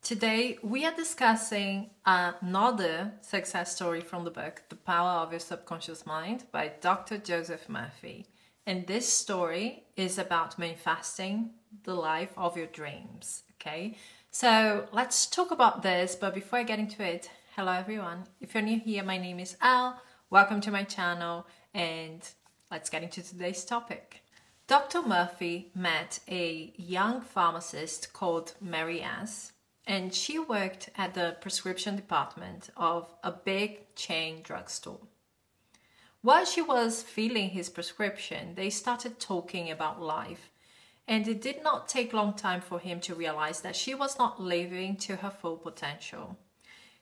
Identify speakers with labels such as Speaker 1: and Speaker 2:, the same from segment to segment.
Speaker 1: Today, we are discussing another success story from the book, The Power of Your Subconscious Mind by Dr. Joseph Murphy. And this story is about manifesting the life of your dreams, okay? So let's talk about this, but before I get into it, hello everyone. If you're new here, my name is Al. Welcome to my channel, and let's get into today's topic. Dr. Murphy met a young pharmacist called Mariannes, and she worked at the prescription department of a big chain drugstore. While she was filling his prescription, they started talking about life, and it did not take long time for him to realize that she was not living to her full potential.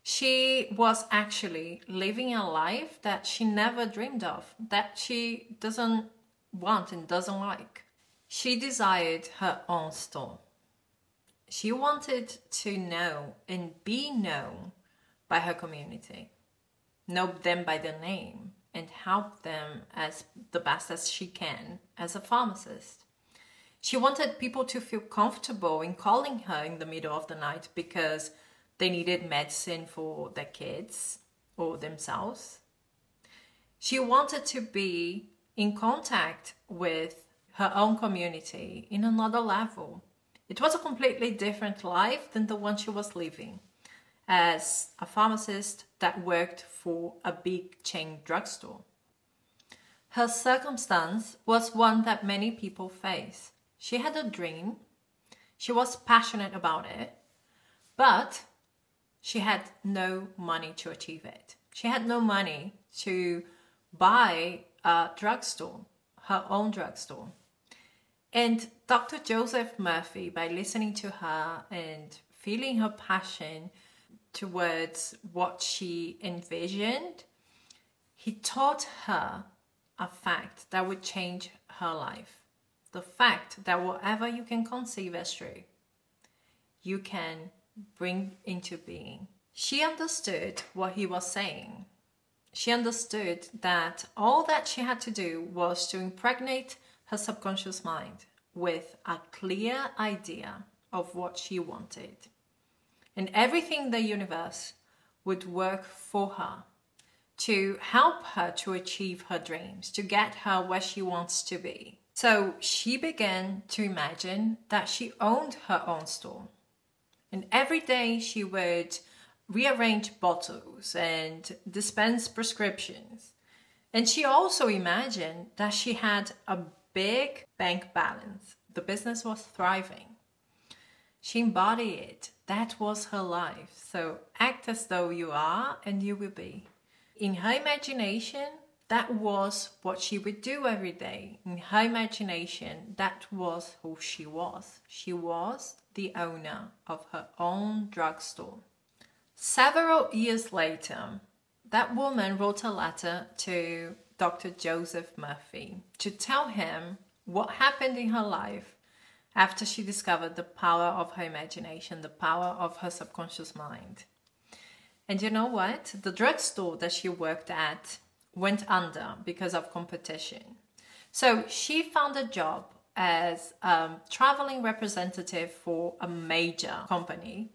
Speaker 1: She was actually living a life that she never dreamed of, that she doesn't want and doesn't like. She desired her own store. She wanted to know and be known by her community, know them by their name, and help them as the best as she can as a pharmacist. She wanted people to feel comfortable in calling her in the middle of the night because they needed medicine for their kids or themselves. She wanted to be in contact with her own community in another level. It was a completely different life than the one she was living as a pharmacist that worked for a big chain drugstore. Her circumstance was one that many people face. She had a dream, she was passionate about it, but she had no money to achieve it. She had no money to buy a drugstore, her own drugstore. And Dr. Joseph Murphy, by listening to her and feeling her passion towards what she envisioned, he taught her a fact that would change her life. The fact that whatever you can conceive as true, you can bring into being. She understood what he was saying. She understood that all that she had to do was to impregnate her subconscious mind with a clear idea of what she wanted. And everything in the universe would work for her to help her to achieve her dreams, to get her where she wants to be. So she began to imagine that she owned her own store. And every day she would rearrange bottles and dispense prescriptions. And she also imagined that she had a big bank balance. The business was thriving. She embodied it. That was her life. So act as though you are and you will be. In her imagination, that was what she would do every day. In her imagination, that was who she was. She was the owner of her own drugstore. Several years later, that woman wrote a letter to Dr. Joseph Murphy to tell him what happened in her life after she discovered the power of her imagination, the power of her subconscious mind. And you know what? The drugstore that she worked at went under because of competition. So she found a job as a traveling representative for a major company,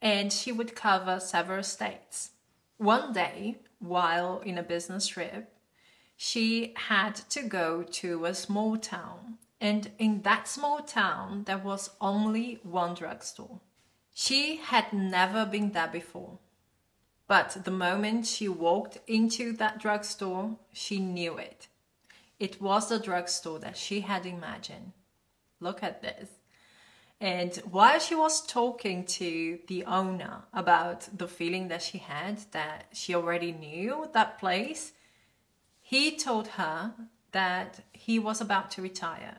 Speaker 1: and she would cover several states. One day, while in a business trip, she had to go to a small town, and in that small town there was only one drugstore. She had never been there before, but the moment she walked into that drugstore, she knew it. It was the drugstore that she had imagined. Look at this. And while she was talking to the owner about the feeling that she had, that she already knew that place, he told her that he was about to retire,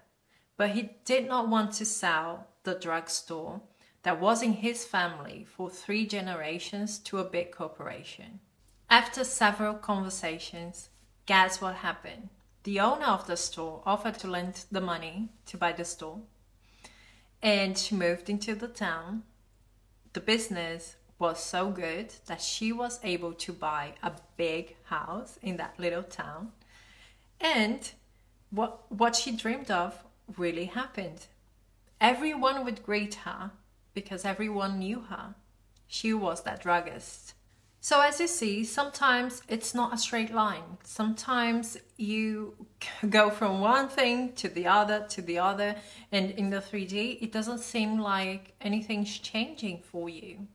Speaker 1: but he did not want to sell the drugstore that was in his family for 3 generations to a big corporation. After several conversations, guess what happened? The owner of the store offered to lend the money to buy the store, and she moved into the town. The business was so good that she was able to buy a big house in that little town, and what she dreamed of really happened. Everyone would greet her because everyone knew her. She was that druggist. So as you see, sometimes it's not a straight line. Sometimes you go from one thing to the other, and in the 3D, it doesn't seem like anything's changing for you.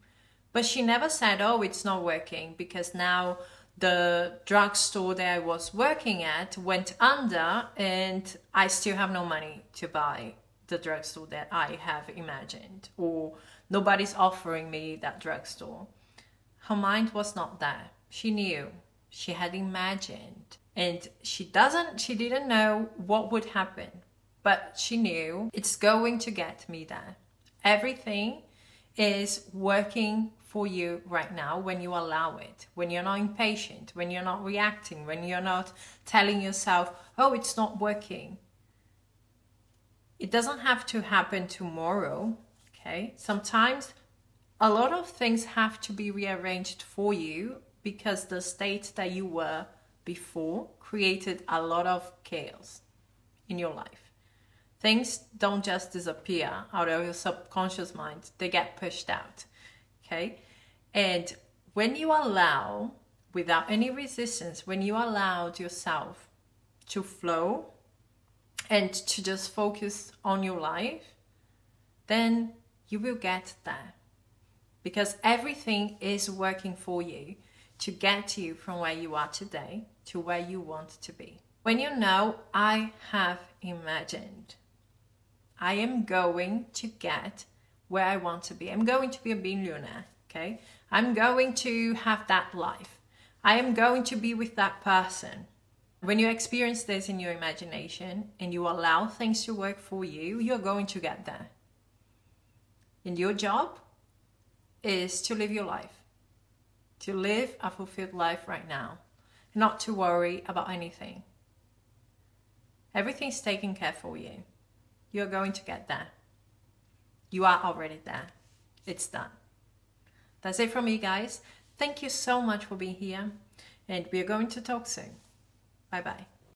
Speaker 1: But she never said, oh, it's not working, because now the drugstore that I was working at went under and I still have no money to buy the drugstore that I have imagined, or nobody's offering me that drugstore. Her mind was not there. She knew, she had imagined, and she didn't know what would happen, but she knew it's going to get me there. Everything is working for you right now when you allow it, when you're not impatient, when you're not reacting, when you're not telling yourself, oh, it's not working. It doesn't have to happen tomorrow, okay? Sometimes a lot of things have to be rearranged for you because the state that you were before created a lot of chaos in your life. Things don't just disappear out of your subconscious mind, they get pushed out, okay? And when you allow, without any resistance, when you allowed yourself to flow and to just focus on your life, then you will get there. Because everything is working for you to get you from where you are today to where you want to be. When you know, I have imagined, I am going to get where I want to be. I'm going to be a billionaire, okay? I'm going to have that life. I am going to be with that person. When you experience this in your imagination and you allow things to work for you, you're going to get there. And your job is to live your life, to live a fulfilled life right now, not to worry about anything. Everything's taken care for you. You're going to get there. You are already there. It's done. That's it from me, guys. Thank you so much for being here, and we are going to talk soon. Bye bye.